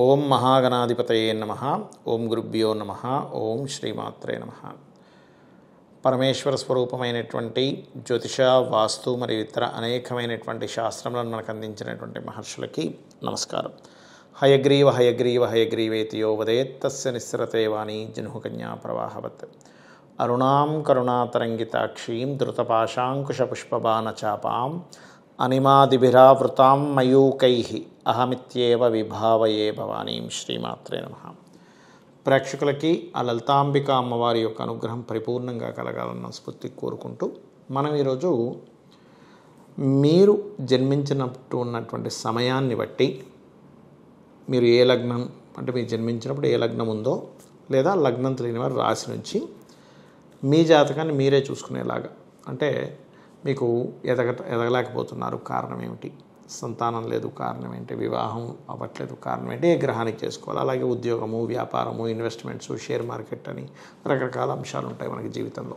ఓం మహాగణాధిపతయే నమః. ఓం గురుభ్యో నమః. ఓం శ్రీమాత్రే నమః. పరమేశ్వర స్వరూపమైనటువంటి జ్యోతిష, వాస్తు మరియు ఇతర అనేకమైనటువంటి శాస్త్రములను మనకు అందించినటువంటి మహర్షులకి నమస్కారం. హయగ్రీవ హయగ్రీవ హయగ్రీవేతి యో వదేత్ తస్య నిస్సరతే వాణి జహ్నుకన్యా ప్రవాహవత్. అరుణాం కరుణాతరంగితాక్షీం ధృతపాశాంకుశపుష్పబాణచాపాం అనిమాదిభిరావృతాం మయూకైః అహమిత్యేవ విభావయే భవానీం. శ్రీమాత్రే నమః. ప్రేక్షకులకి ఆ లలితాంబిక అమ్మవారి యొక్క అనుగ్రహం పరిపూర్ణంగా కలగాలన్న స్ఫూర్తి కోరుకుంటూ మనం ఈరోజు మీరు జన్మించినట్టు ఉన్నటువంటి సమయాన్ని బట్టి మీరు ఏ లగ్నం అంటే మీరు జన్మించినప్పుడు ఏ లగ్నం ఉందో లేదా లగ్నం తెలియని వారి రాశి నుంచి మీ జాతకాన్ని మీరే చూసుకునేలాగా, అంటే మీకు ఎదగలేకపోతున్నారు కారణం ఏమిటి, సంతానం లేదు కారణం ఏంటి, వివాహం అవ్వట్లేదు కారణం ఏంటి, ఏ గ్రహానికి చేసుకోవాలి, అలాగే ఉద్యోగము, వ్యాపారము, ఇన్వెస్ట్మెంట్స్, షేర్ మార్కెట్ అని రకరకాల అంశాలు ఉంటాయి మనకి జీవితంలో.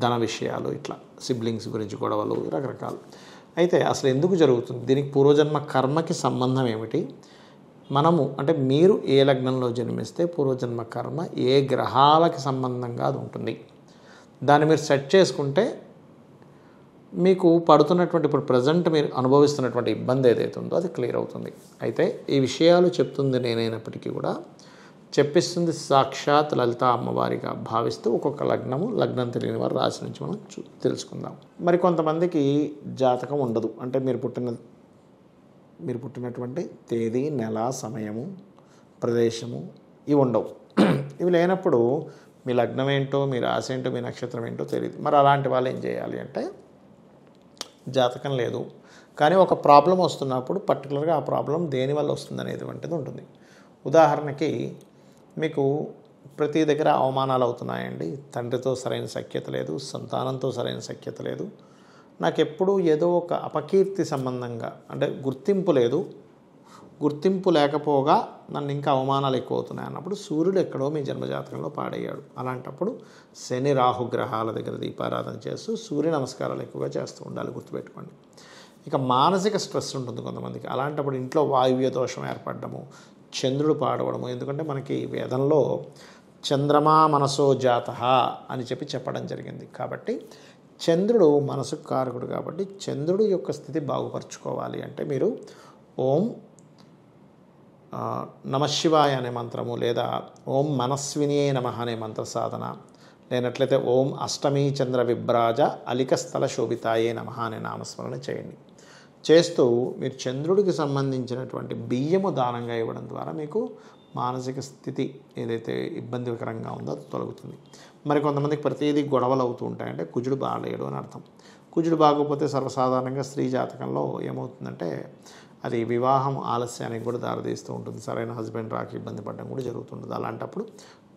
ధన విషయాలు, ఇట్లా సిబ్లింగ్స్ గురించి గొడవలు, రకరకాలు. అయితే అసలు ఎందుకు జరుగుతుంది, దీనికి పూర్వజన్మ కర్మకి సంబంధం ఏమిటి, మనము అంటే మీరు ఏ లగ్నంలో జన్మిస్తే పూర్వజన్మ కర్మ ఏ గ్రహాలకి సంబంధంగా అది ఉంటుంది, దాన్ని మీరు సెట్ చేసుకుంటే మీకు పడుతున్నటువంటి ఇప్పుడు ప్రజెంట్ మీరు అనుభవిస్తున్నటువంటి ఇబ్బంది ఏదైతే ఉందో అది క్లియర్ అవుతుంది. అయితే ఈ విషయాలు చెప్తుంది నేనైనప్పటికీ కూడా చెప్పిస్తుంది సాక్షాత్ లలిత అమ్మవారిగా భావిస్తూ ఒక్కొక్క లగ్నం తెలియని వారు రాశి నుంచి మనం తెలుసుకుందాం. మరి కొంతమందికి జాతకం ఉండదు, అంటే మీరు పుట్టినటువంటి తేదీ, నెల, సమయము, ప్రదేశము ఇవి ఉండవు. ఇవి లేనప్పుడు మీ లగ్నం ఏంటో, మీ రాశి ఏంటో, మీ నక్షత్రం ఏంటో తెలియదు. మరి అలాంటి వాళ్ళు ఏం చేయాలి అంటే, జాతకం లేదు కానీ ఒక ప్రాబ్లం వస్తున్నప్పుడు పర్టికులర్గా ఆ ప్రాబ్లం దేనివల్ల వస్తుంది అనేటువంటిది ఉంటుంది. ఉదాహరణకి మీకు ప్రతి దగ్గర అవమానాలు అవుతున్నాయండి, తండ్రితో సరైన సఖ్యత లేదు, సంతానంతో సరైన సఖ్యత లేదు, నాకు ఎప్పుడూ ఏదో ఒక అపకీర్తి సంబంధంగా అంటే గుర్తింపు లేదు, గుర్తింపు లేకపోగా నన్ను ఇంకా అవమానాలు ఎక్కువ అవుతున్నాయి అన్నప్పుడు సూర్యుడు ఎక్కడో మీ జన్మజాతకంలో పాడయ్యాడు. అలాంటప్పుడు శని, రాహు గ్రహాల దగ్గర దీపారాధన చేస్తూ సూర్య నమస్కారాలు ఎక్కువగా చేస్తూ ఉండాలి, గుర్తుపెట్టుకోండి. ఇక మానసిక స్ట్రెస్ ఉంటుంది కొంతమందికి, అలాంటప్పుడు ఇంట్లో వాయువ్య దోషం ఏర్పడము, చంద్రుడు పాడవడము. ఎందుకంటే మనకి వేదంలో చంద్రమా మనసో జాతః అని చెప్పడం జరిగింది. కాబట్టి చంద్రుడు మనసుకు కారకుడు, కాబట్టి చంద్రుడు యొక్క స్థితి బాగుపరుచుకోవాలి అంటే మీరు ఓం నమశివాయ అనే మంత్రము, లేదా ఓం మనస్వినియే నమః అనే మంత్ర సాధన, లేనట్లయితే ఓం అష్టమీ చంద్ర విభ్రాజ అలిక స్థల శోభితాయే నమః అనే నామస్మరణ చేయండి. చేస్తూ మీరు చంద్రుడికి సంబంధించినటువంటి బియ్యము దానంగా ఇవ్వడం ద్వారా మీకు మానసిక స్థితి ఏదైతే ఇబ్బందికరంగా ఉందో అది తొలగుతుంది. మరి కొంతమందికి ప్రతిదీ గొడవలు అవుతూ ఉంటాయంటే కుజుడు బాగలేడు అని అర్థం. కుజుడు బాగోకపోతే సర్వసాధారణంగా స్త్రీ జాతకంలో ఏమవుతుందంటే అది వివాహం ఆలస్యానికి కూడా దారితీస్తూ ఉంటుంది, సరైన హస్బెండ్ రాక ఇబ్బంది పడడం కూడా జరుగుతుంటుంది. అలాంటప్పుడు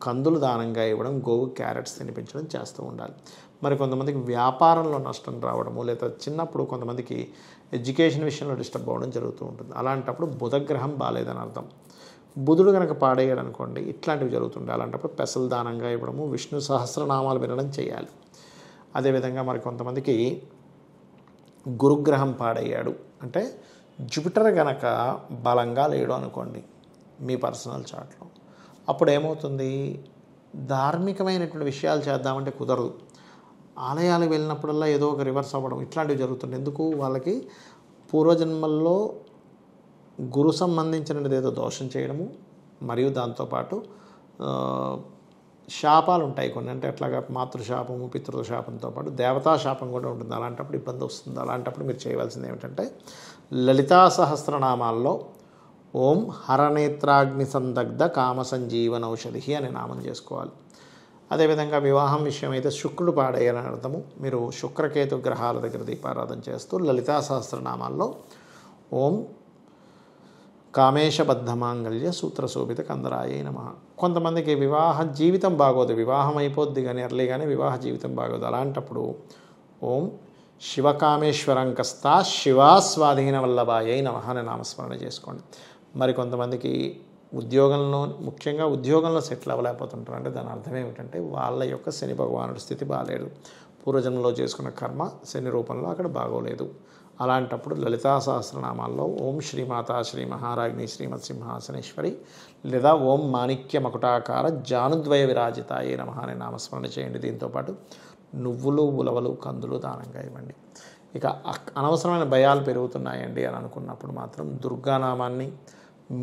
కందులు దానంగా ఇవ్వడం, గోవు క్యారెట్స్ తినిపించడం చేస్తూ ఉండాలి. మరి కొంతమందికి వ్యాపారంలో నష్టం రావడము, లేదా చిన్నప్పుడు కొంతమందికి ఎడ్యుకేషన్ విషయంలో డిస్టర్బ్ అవ్వడం జరుగుతూ ఉంటుంది. అలాంటప్పుడు బుధగ్రహం బాగాలేదని అర్థం. బుధుడు కనుక పాడేయడం అనుకోండి, ఇట్లాంటివి జరుగుతుండే. అలాంటప్పుడు పెసలు దానంగా ఇవ్వడము, విష్ణు సహస్రనామాలు వినడం చేయాలి. అదేవిధంగా మరి కొంతమందికి గురుగ్రహం పాడయ్యాడు అంటే జూపిటర్ గనక బలంగా లేడు అనుకోండి మీ పర్సనల్ చార్ట్లో, అప్పుడు ఏమవుతుంది, ధార్మికమైనటువంటి విషయాలు చేద్దామంటే కుదరదు. ఆలయాలకు వెళ్ళినప్పుడల్లా ఏదో ఒక రివర్స్ అవ్వడం ఇట్లాంటివి జరుగుతుంది. ఎందుకు, వాళ్ళకి పూర్వజన్మల్లో గురు సంబంధించినది ఏదో దోషం చేయడము, మరియు దాంతోపాటు శాపాలు ఉంటాయి కొన్ని, అంటే అట్లాగా మాతృశాపము, పితృశాపంతో పాటు దేవతా శాపం కూడా ఉంటుంది. అలాంటప్పుడు ఇబ్బంది వస్తుంది. అలాంటప్పుడు మీరు చేయవలసింది ఏమిటంటే లలితా సహస్రనామాల్లో ఓం హరనేత్రాగ్ని సందగ్ధ కామ సంజీవనౌషధి అనే నామం చేసుకోవాలి. అదేవిధంగా వివాహం విషయం అయితే శుక్రుడు పాడయ్యాలని అర్థము. మీరు శుక్రకేతు గ్రహాల దగ్గర దీపారాధన చేస్తూ లలితా సహస్రనామాల్లో ఓం కామేశబద్ధమాంగళ్య సూత్రశోభిత కందరాయే నమః. కొంతమందికి వివాహ జీవితం బాగోదు, వివాహం అయిపోద్ది కానీ ఎర్లీ కానీ వివాహ జీవితం బాగోదు. అలాంటప్పుడు ఓం శివకామేశ్వరంకస్తా శివాస్వాధీన వల్లభాయై నమః అనే నామస్మరణ చేసుకోండి. మరి కొంతమందికి ఉద్యోగంలో, ముఖ్యంగా ఉద్యోగంలో సెటిల్ అవ్వలేకపోతుంటారు. అంటే దాని అర్థం ఏమిటంటే వాళ్ళ యొక్క శని భగవానుడి స్థితి బాగాలేదు, పూర్వజన్మలో చేసుకున్న కర్మ శని రూపంలో అక్కడ బాగోలేదు. అలాంటప్పుడు లలితా సహస్రనామాల్లో ఓం శ్రీమాతా శ్రీ మహారాజ్ని శ్రీమత్ సింహాసనేశ్వరి లేదా ఓం మాణిక్య మకుటాకార జానుద్వయ విరాజితాయే నమః అనే నామస్మరణ చేయండి. దీంతోపాటు నువ్వులు, ఉలవలు, కందులు దానంగా ఇవ్వండి. ఇక అనవసరమైన భయాలు పెరుగుతున్నాయండి అని అనుకున్నప్పుడు మాత్రం దుర్గానామాన్ని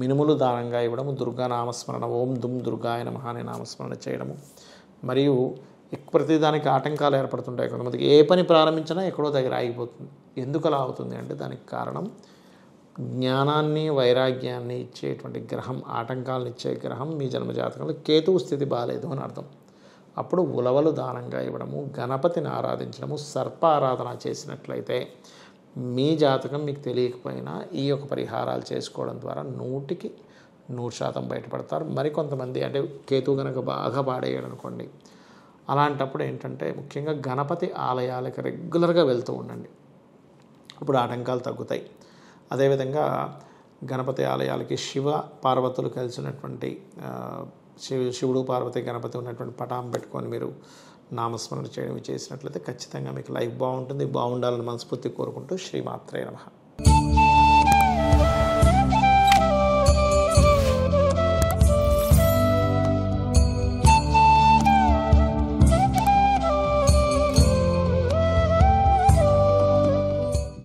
మినుములు దానంగా ఇవ్వడము, దుర్గానామస్మరణ ఓం దుమ్ దుర్గాయ నమః అనే నామస్మరణ చేయడము, మరియు ప్రతిదానికి ఆటంకాలు ఏర్పడుతుంటాయి. కొంతమందికి ఏ పని ప్రారంభించినా ఎక్కడో దగ్గర ఆగిపోతుంది. ఎందుకు అలా అవుతుంది అంటే దానికి కారణం జ్ఞానాన్ని, వైరాగ్యాన్ని ఇచ్చేటువంటి గ్రహం, ఆటంకాలను ఇచ్చే గ్రహం మీ జన్మజాతకంలో కేతువు స్థితి బాగాలేదు అని అర్థం. అప్పుడు ఉలవలు దానంగా ఇవ్వడము, గణపతిని ఆరాధించడము, సర్ప ఆరాధన చేసినట్లయితే మీ జాతకం మీకు తెలియకపోయినా ఈ యొక్క పరిహారాలు చేసుకోవడం ద్వారా 100% బయటపడతారు. మరికొంతమంది అంటే కేతువు కనుక బాగా పాడేయడం అనుకోండి, అలాంటప్పుడు ఏంటంటే ముఖ్యంగా గణపతి ఆలయాలకు రెగ్యులర్గా వెళ్తూ ఉండండి. అప్పుడు ఆటంకాలు తగ్గుతాయి. అదేవిధంగా గణపతి ఆలయాలకి శివ పార్వతులు కలిసినటువంటి శివుడు పార్వతి గణపతి ఉన్నటువంటి పటాం పెట్టుకొని మీరు నామస్మరణ చేయడం చేసినట్లయితే ఖచ్చితంగా మీకు లైఫ్ బాగుంటుంది. బాగుండాలని మనస్ఫూర్తి కోరుకుంటూ శ్రీమాత్రే నమః.